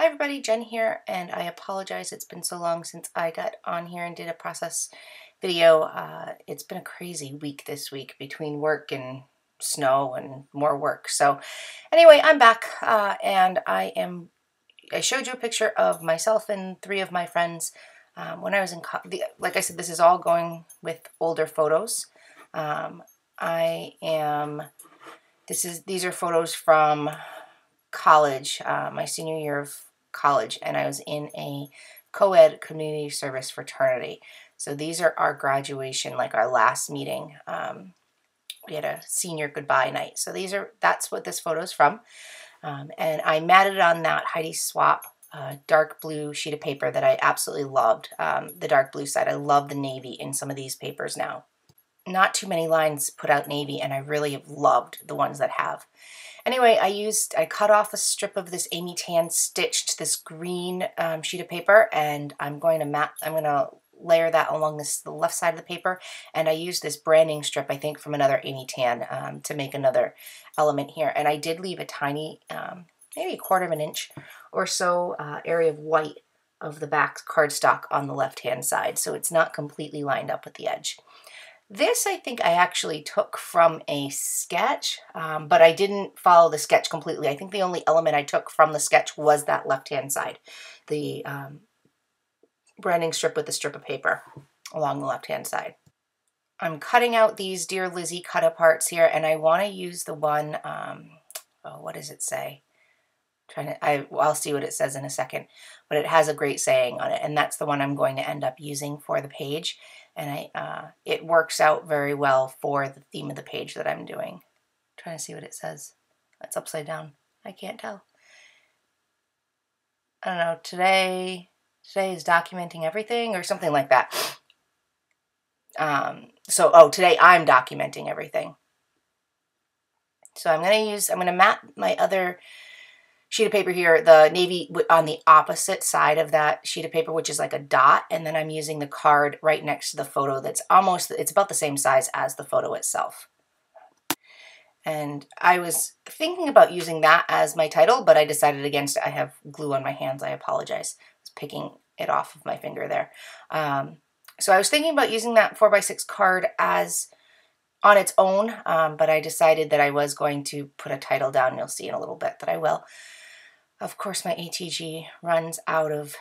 Hi everybody, Jen here, and I apologize it's been so long since I got on here and did a process video. It's been a crazy week this week between work and snow and more work. So anyway, I'm back and I showed you a picture of myself and three of my friends when I was in like I said, this is all going with older photos. These are photos from college, my senior year of college, and I was in a co-ed community service fraternity. So these are our graduation, like our last meeting. We had a senior goodbye night. So that's what this photo is from. And I matted on that Heidi Swap dark blue sheet of paper that I absolutely loved. The dark blue side. I love the navy in some of these papers now. Not too many lines put out navy, and I really have loved the ones that have. Anyway, I cut off a strip of this Amy Tan stitched this green sheet of paper, and I'm going to layer that along the left side of the paper, and I used this branding strip, I think, from another Amy Tan to make another element here. And I did leave a tiny, maybe 1/4 of an inch or so area of white of the back cardstock on the left-hand side, so it's not completely lined up with the edge. This, I think, I actually took from a sketch, but I didn't follow the sketch completely. I think the only element I took from the sketch was that left-hand side, the branding strip with the strip of paper along the left-hand side. I'm cutting out these Dear Lizzie cut-aparts here, and I want to use the one, what does it say? I'll see what it says in a second, but it has a great saying on it, and that's the one I'm going to end up using for the page, and it works out very well for the theme of the page that I'm doing. I'm trying to see what it says. It's upside down. I can't tell. I don't know. Today is documenting everything or something like that. Today I'm documenting everything. So I'm going to mat my other sheet of paper here, the navy, on the opposite side of that sheet of paper, which is like a dot, and then I'm using the card right next to the photo it's about the same size as the photo itself. And I was thinking about using that as my title, but I decided against it. I have glue on my hands. I apologize. I was picking it off of my finger there. So I was thinking about using that 4x6 card as on its own, but I decided that I was going to put a title down. You'll see in a little bit that I will. Of course, my ATG runs out of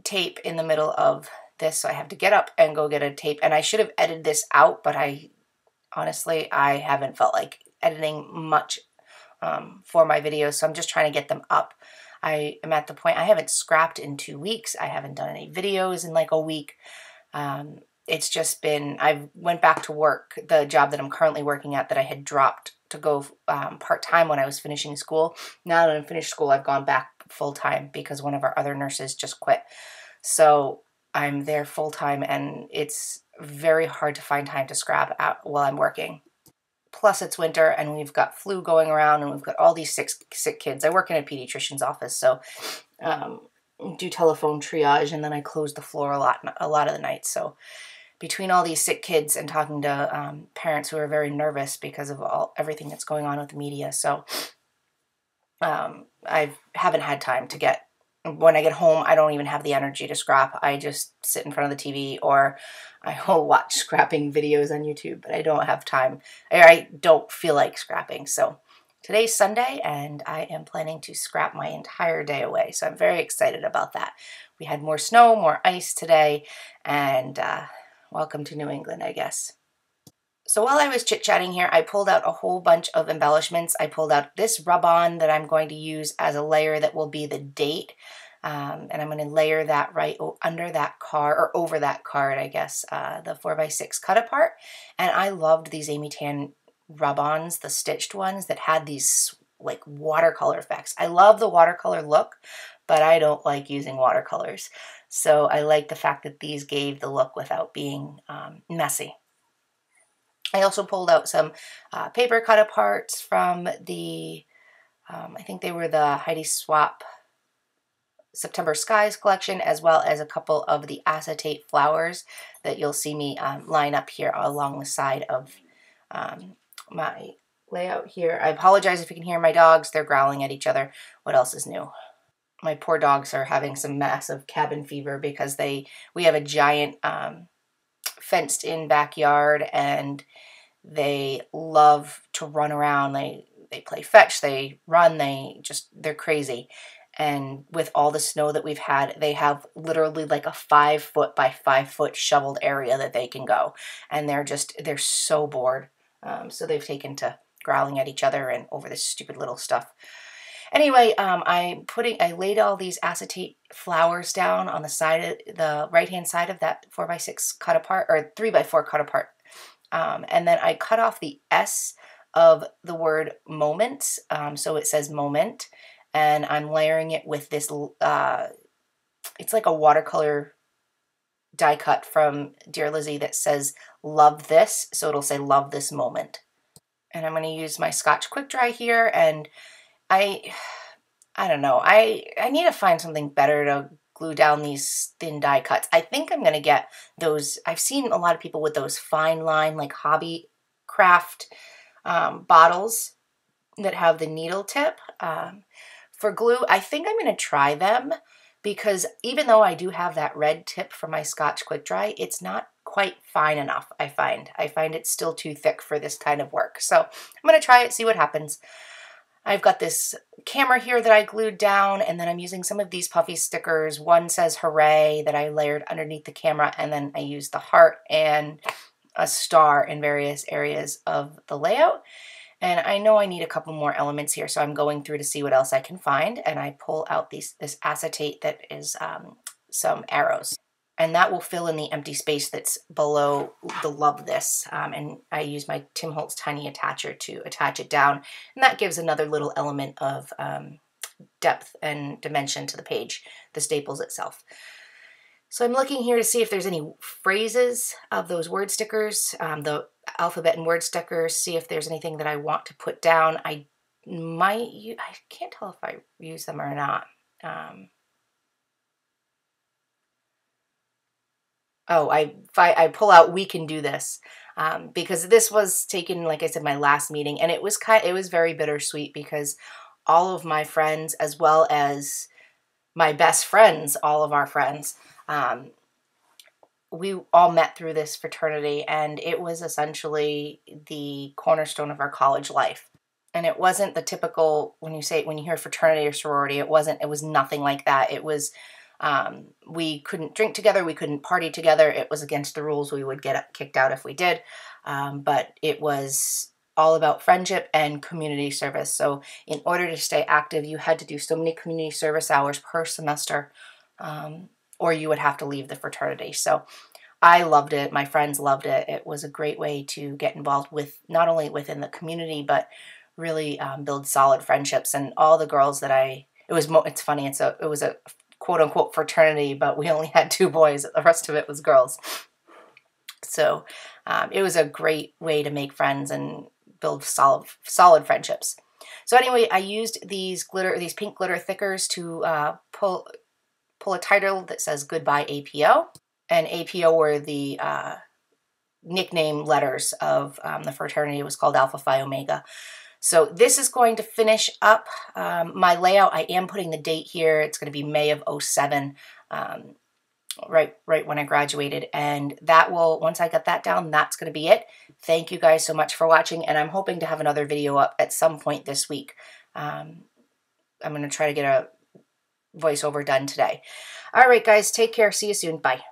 tape in the middle of this, so I have to get up and go get a tape. And I should have edited this out, but honestly, I haven't felt like editing much for my videos, so I'm just trying to get them up. I am at the point, I haven't scrapped in 2 weeks. I haven't done any videos in like a week. It's just been, I went back to work, the job that I'm currently working at that I had dropped to go part-time when I was finishing school. Now that I'm finished school, I've gone back full-time because one of our other nurses just quit. So I'm there full-time, and it's very hard to find time to scrap out while I'm working. Plus it's winter, and we've got flu going around, and we've got all these sick kids. I work in a pediatrician's office, so do telephone triage, and then I close the floor a lot of the nights. So between all these sick kids and talking to parents who are very nervous because of everything that's going on with the media, so I haven't had time to when I get home, I don't even have the energy to scrap. I just sit in front of the TV, or I will watch scrapping videos on YouTube, but I don't have time, or I don't feel like scrapping. So today's Sunday, and I am planning to scrap my entire day away, so I'm very excited about that. We had more snow, more ice today, and welcome to New England, I guess. So while I was chit-chatting here, I pulled out a whole bunch of embellishments. I pulled out this rub-on that I'm going to use as a layer that will be the date. And I'm going to layer that right under that card, or over that card, I guess, the 4x6 cut apart. And I loved these Amy Tan rub-ons, the stitched ones that had these like watercolor effects. I love the watercolor look, but I don't like using watercolors. So I like the fact that these gave the look without being messy. I also pulled out some paper cut aparts from the, I think they were the Heidi Swap September Skies collection, as well as a couple of the acetate flowers that you'll see me line up here along the side of my layout here. I apologize if you can hear my dogs. They're growling at each other. What else is new? My poor dogs are having some massive cabin fever because we have a giant fenced in backyard, and they love to run around. They play fetch, they run, they're crazy. And with all the snow that we've had, they have literally like a 5 foot by 5 foot shoveled area that they can go. And they're so bored. So they've taken to growling at each other and over this stupid little stuff. Anyway, I laid all these acetate flowers down on the right-hand side of that 4x6 cut apart, or 3x4 cut apart. And then I cut off the S of the word moment, so it says moment, and I'm layering it with this, it's like a watercolor die cut from Dear Lizzie that says love this, so it'll say love this moment. And I'm going to use my Scotch Quick Dry here, and I don't know, I need to find something better to glue down these thin die cuts. I think I'm going to get those. I've seen a lot of people with those fine line, like hobby craft bottles that have the needle tip for glue. I think I'm going to try them, because even though I do have that red tip for my Scotch Quick Dry, it's not quite fine enough, I find. I find it's still too thick for this kind of work. So I'm going to try it, see what happens. I've got this camera here that I glued down, and then I'm using some of these puffy stickers. One says hooray that I layered underneath the camera, and then I used the heart and a star in various areas of the layout. And I know I need a couple more elements here, so I'm going through to see what else I can find, and I pull out this acetate that is some arrows. And that will fill in the empty space that's below the love this. And I use my Tim Holtz tiny attacher to attach it down. And that gives another little element of depth and dimension to the page, the staples itself. So I'm looking here to see if there's any phrases of those word stickers, the alphabet and word stickers, see if there's anything that I want to put down. I can't tell if I use them or not. Oh, I pull out "we can do this," because this was taken, like I said, my last meeting, and it was very bittersweet, because all of my friends, as well as my best friends, all of our friends, we all met through this fraternity, and it was essentially the cornerstone of our college life. And it wasn't the typical, when you hear fraternity or sorority, it was nothing like that. It was, we couldn't drink together, we couldn't party together. It was against the rules. We would get kicked out if we did. But it was all about friendship and community service. So in order to stay active, you had to do so many community service hours per semester, or you would have to leave the fraternity. So I loved it. My friends loved it. It was a great way to get involved with, not only within the community, but really build solid friendships. And all the girls that it's funny, it was a quote unquote fraternity, but we only had 2 boys. The rest of it was girls. So it was a great way to make friends and build solid friendships. So anyway, I used these pink glitter thickers to pull a title that says Goodbye APO. And APO were the nickname letters of the fraternity. It was called Alpha Phi Omega. So this is going to finish up my layout. I am putting the date here. It's going to be May of 07, right when I graduated. And that will, once I get that down, that's going to be it. Thank you guys so much for watching, and I'm hoping to have another video up at some point this week. I'm going to try to get a voiceover done today. All right, guys, take care. See you soon. Bye.